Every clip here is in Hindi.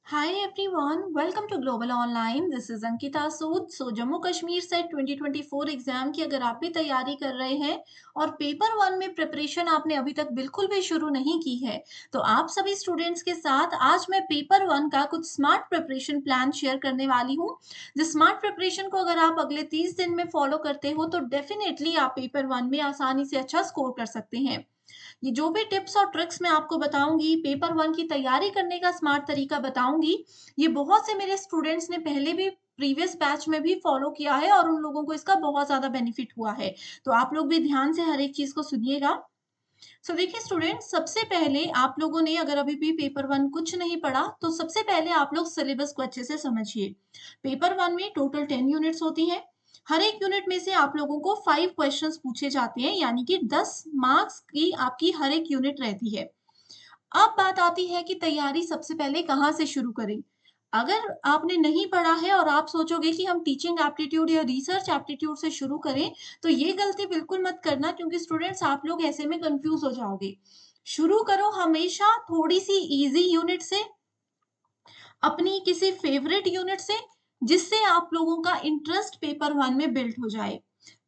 Hi everyone, welcome to Global Online. This is Ankita Sood. Jammu Kashmir set 2024 exam की अगर आप भी तैयारी कर रहे हैं और पेपर वन में प्रिपरेशन आपने अभी तक बिल्कुल भी शुरू नहीं की है, तो आप सभी स्टूडेंट्स के साथ आज मैं पेपर वन का कुछ स्मार्ट प्रिपरेशन प्लान शेयर करने वाली हूँ. जिस स्मार्ट प्रिपरेशन को अगर आप अगले 30 दिन में फॉलो करते हो तो डेफिनेटली आप पेपर वन में आसानी से अच्छा स्कोर कर सकते हैं. ये जो भी टिप्स और ट्रिक्स मैं आपको बताऊंगी, पेपर वन की तैयारी करने का स्मार्ट तरीका बताऊंगी, ये बहुत से मेरे स्टूडेंट्स ने पहले भी प्रीवियस बैच में भी फॉलो किया है और उन लोगों को इसका बहुत ज़्यादा बेनिफिट हुआ है। तो आप लोग भी ध्यान से हर एक चीज़ को सुनिएगा। देखिए स्टूडेंट्स, सबसे पहले आप लोगों ने अगर अभी भी पेपर वन कुछ नहीं पढ़ा, तो सबसे पहले आप लोग सिलेबस को अच्छे से समझिए। पेपर वन में टोटल 10 यूनिट्स होती हैं। हर एक यूनिट में से आप लोगों को 5 क्वेश्चंस पूछे जाते हैं, यानी कि 10 मार्क्स की आपकी हर एक यूनिट रहती है। अब बात आती है कि तैयारी सबसे पहले कहाँ से शुरू करें? अगर आपने नहीं पढ़ा है और आप सोचोगे कि हम टीचिंग एप्टीट्यूड या रिसर्च एप्टीट्यूड से शुरू करें, तो ये गलती बिल्कुल मत करना, क्योंकि स्टूडेंट्स आप लोग ऐसे में कंफ्यूज हो जाओगे। शुरू करो हमेशा थोड़ी-सी ईज़ी यूनिट से, अपनी किसी फेवरेट यूनिट से, जिससे आप लोगों का इंटरेस्ट पेपर वन में बिल्ड हो जाए।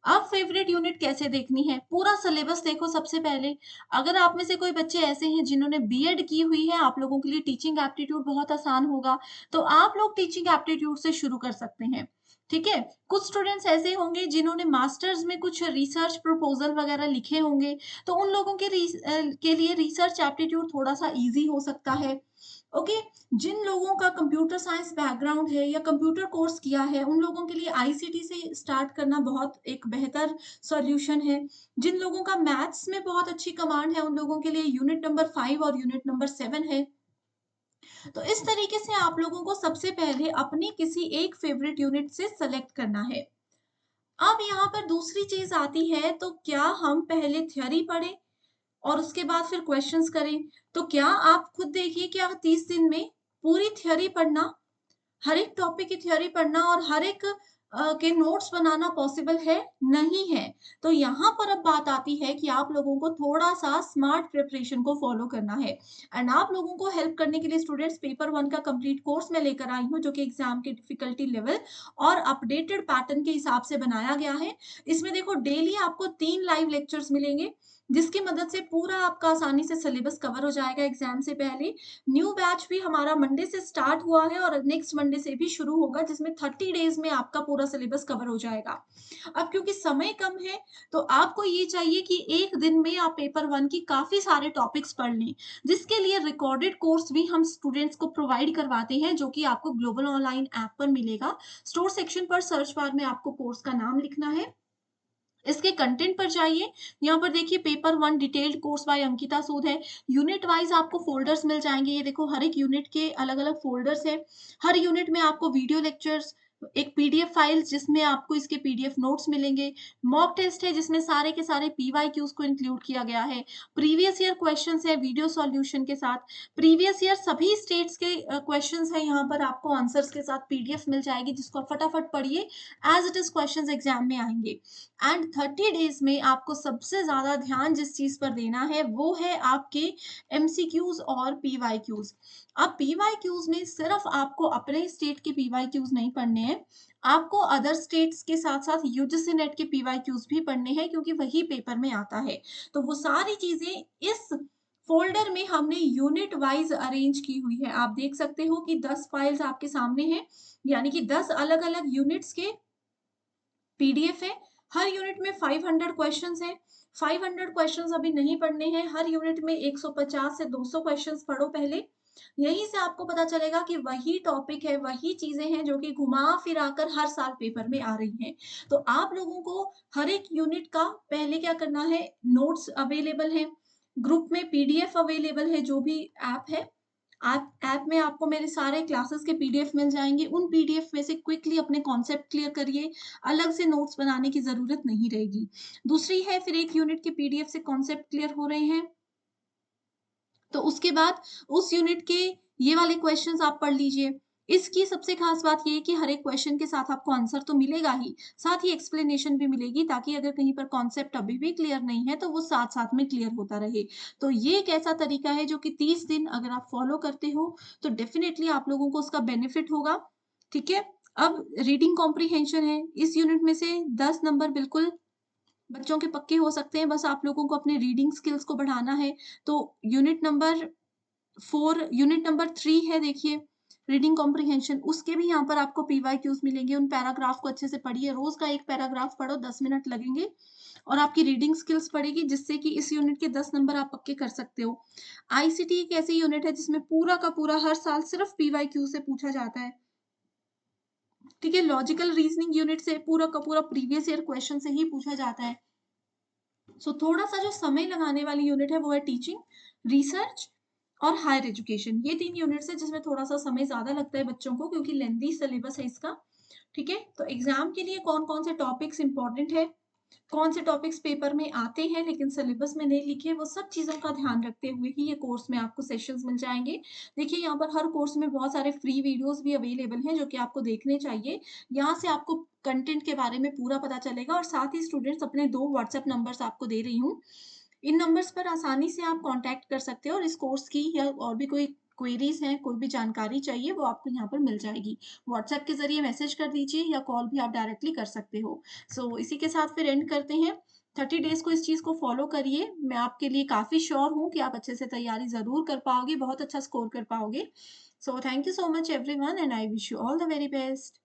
अब फेवरेट यूनिट कैसे देखनी है? पूरा सिलेबस देखो सबसे पहले। अगर आप में से कोई बच्चे ऐसे हैं जिन्होंने बीएड की हुई है, आप लोगों के लिए टीचिंग एप्टीट्यूड बहुत आसान होगा, तो आप लोग टीचिंग एप्टीट्यूड से शुरू कर सकते हैं। ठीक है? कुछ स्टूडेंट्स ऐसे होंगे जिन्होंने मास्टर्स में कुछ रिसर्च प्रपोज़ल वगैरह लिखे होंगे, तो उन लोगों के लिए रिसर्च एप्टीट्यूड थोड़ा-सा ईज़ी हो सकता है। ओके, जिन लोगों का कंप्यूटर साइंस बैकग्राउंड है या कंप्यूटर कोर्स किया है, उन लोगों के लिए आईसीटी से स्टार्ट करना बहुत एक बेहतर सॉल्यूशन है। जिन लोगों का मैथ्स में बहुत अच्छी कमांड है, उन लोगों के लिए यूनिट नंबर 5 और यूनिट नंबर 7 है। तो इस तरीके से आप लोगों को सबसे पहले अपनी किसी एक फेवरेट यूनिट से सेलेक्ट करना है। अब यहाँ पर दूसरी चीज़ आती है, तो क्या हम पहले थ्योरी पढ़ें और उसके बाद फिर क्वेश्चंस करें? तो क्या आप खुद देखिए, क्या 30 दिन में पूरी थ्योरी पढ़ना, हर एक टॉपिक की थ्योरी पढ़ना और हर एक के नोट्स बनाना पॉसिबल है? नहीं है। तो यहाँ पर अब बात आती है कि आप लोगों को थोड़ा-सा स्मार्ट प्रिपरेशन को फॉलो करना है। एंड आप लोगों को हेल्प करने के लिए स्टूडेंट्स पेपर वन का कंप्लीट कोर्स मैं लेकर आई हूँ, जो कि एग्ज़ाम के डिफ़िकल्टी लेवल और अपडेटेड पैटर्न के हिसाब से बनाया गया है। इसमें देखो, डेली आपको 3 लाइव लेक्चर्स मिलेंगे, जिसकी मदद से पूरा आपका आसानी से सिलेबस कवर हो जाएगा एग्ज़ाम से पहले। न्यू बैच भी हमारा मंडे से स्टार्ट हुआ है और नेक्स्ट मंडे से भी शुरू होगा, जिसमें 30 डेज़ में आपका पूरा सिलेबस कवर हो जाएगा। अब क्योंकि समय कम है, तो आपको ये चाहिए कि एक दिन में आप पेपर वन की काफ़ी सारे टॉपिक्स पढ़ लें, जिसके लिए रिकॉर्डेड कोर्स भी हम स्टूडेंट्स को प्रोवाइड करवाते हैं, जो कि आपको ग्लोबल ऑनलाइन ऐप पर मिलेगा। स्टोर सेक्शन पर सर्च बार में आपको कोर्स का नाम लिखना है, इसके कंटेंट पर जाइए। यहाँ पर देखिए, paper one detailed course by Ankita Sood है। यूनिट वाइज़ आपको फ़ोल्डर्स मिल जाएँगे। ये देखो, हर एक यूनिट के अलग-अलग फ़ोल्डर्स हैं। हर यूनिट में आपको वीडियो लेक्चर्स, एक पीडीएफ फाइल्स जिसमें आपको इसके पीडीएफ नोट्स मिलेंगे। मॉक टेस्ट है जिसमें सारे के सारे पीवाईक्यूज़ को इंक्लूड किया गया है। प्रीवियस ईयर क्वेश्चन्स है वीडियो सॉल्यूशन के साथ। प्रीवियस ईयर सभी स्टेट्स के क्वेश्चन्स हैं, यहाँ पर आपको आंसर्स के साथ पीडीएफ मिल जाएगी, जिसको आप फटाफट पढ़िए, as it is questions exam में आएँगे। एंड 30 डेज़ में आपको सबसे ज़्यादा ध्यान जिस चीज़ पर देना है, वो है आपके एमसीक्यूज़ और पीवाईक्यूज़। अब पीवाईक्यूज़ में सिर्फ़ आपको अपने स्टेट के पीवाईक्यूज़ नहीं पढ़ने हैं, आपको अदर स्टेट्स के साथ-साथ यूजीसी नेट के पीवाईक्यूज़ भी पढ़ने हैं, क्योंकि वही पेपर में आता है। तो वो सारी चीज़ें इस फ़ोल्डर में हमने यूनिट वाइज़ अरेंज की हुई है। आप देख सकते हो कि 10 फाइल्स आपके सामने हैं, यानी कि 10 अलग-अलग यूनिट्स के पीडीएफ है। हर यूनिट में 500 क्वेश्चंस हैं। 500 क्वेश्चंस अभी नहीं पढ़ने हैं। हर यूनिट में 150 से 200 क्वेश्चंस पढ़ो पहले। यहीं से आपको पता चलेगा कि वही टॉपिक है, वही चीज़ें हैं जो कि घुमा-फिरा कर हर साल पेपर में आ रही हैं। तो आप लोगों को हर एक यूनिट का पहले क्या करना है, नोट्स अवेलेबल हैं, ग्रुप में पीडीएफ अवेलेबल है, जो भी ऐप है। ऐप में आपको मेरे सारे क्लासेस के पीडीएफ मिल जाएँगे। उन पीडीएफ में से क्विकली अपने कॉन्सेप्ट क्लियर करिए, अलग से नोट्स बनाने की ज़रूरत नहीं रहेगी। दूसरी है, फिर एक यूनिट के पीडीएफ से कॉन्सेप्ट क्लियर हो रहे हैं, तो उसके बाद उस यूनिट के ये वाले क्वेश्चंस आप पढ़ लीजिए। इसकी सबसे खास बात ये है कि हर एक क्वेश्चन के साथ आपको आंसर तो मिलेगा ही, साथ ही एक्सप्लेनेशन भी मिलेगी ताकि अगर कहीं पर कॉन्सेप्ट अभी भी क्लियर नहीं है, तो वो साथ-साथ में क्लियर होता रहे। तो ये एक ऐसा तरीका है जो कि 30 दिन अगर आप फॉलो करते हो, तो डेफ़िनेटली आप लोगों को उसका बेनिफिट होगा, ठीक है? अब रीडिंग कॉम्प्रिहेंशन है, इस यूनिट में से 10 नंबर बिल्कुल बच्चों के पक्के हो सकते हैं, बस आप लोगों को अपने रीडिंग स्किल्स को बढ़ाना है। तो यूनिट नंबर 3 है देखिए, रीडिंग कॉम्प्रिहेंशन उसके भी यहाँ पर आपको पीवाईक्यूज़ मिलेंगे, उन पैराग्राफ को अच्छे से पढ़िए, रोज़ का 1 पैराग्राफ पढ़ो, 10 मिनट लगेंगे और आपकी रीडिंग स्किल्स बढ़ेगी जिससे कि इस यूनिट के 10 नंबर आप पक्के कर सकते हो। आईसीटी एक ऐसी यूनिट है जिसमें पूरा का पूरा हर साल सिर्फ पीवाईक्यू से पूछा जाता है, ठीक है? लॉजिकल रीज़निंग यूनिट से पूरा का पूरा प्रीवियस ईयर क्वेश्चन से ही पूछा जाता है। सो थोड़ा-सा जो समय लगाने वाली यूनिट है वो है टीचिंग, रिसर्च और हायर एजुकेशन। ये 3 यूनिट्स हैं जिसमें थोड़ा-सा समय ज़्यादा लगता है बच्चों को क्योंकि लेंथी सिलेबस है इसका, ठीक है? तो एग्ज़ाम के लिए कौन-कौन से टॉपिक्स इम्पोर्टेंट है, कौन से टॉपिक्स पेपर में आते हैं लेकिन सिलेबस में नहीं लिखे, वो सब चीज़ों का ध्यान रखते हुए ही ये कोर्स में आपको सेशंस मिल जाएँगे। देखिए यहाँ पर हर कोर्स में बहुत सारे फ्री वीडियोज़ भी अवेलेबल हैं जो कि आपको देखने चाहिए। यहाँ से आपको कंटेंट के बारे में पूरा पता चलेगा और साथ ही स्टूडेंट्स अपने 2 व्हाट्सएप नंबर्स आपको दे रही हूँ। इन नंबर्स पर आसानी से आप कॉन्टैक्ट कर सकते हो और इस कोर्स की या और भी कोई क्वेरीज़ हैं, कोई भी जानकारी चाहिए वो आपको यहाँ पर मिल जाएगी। व्हाट्सएप के ज़रिए मैसेज कर दीजिए या कॉल भी आप डायरेक्टली कर सकते हो। इसी के साथ फिर एंड करते हैं। 30 डेज़ को इस चीज़ को फ़ॉलो करिए। मैं आपके लिए काफ़ी श्योर हूँ कि आप अच्छे से तैयारी ज़रूर कर पाओगे, बहुत अच्छा स्कोर कर पाओगे। Thank you so much everyone and I wish you all the very best.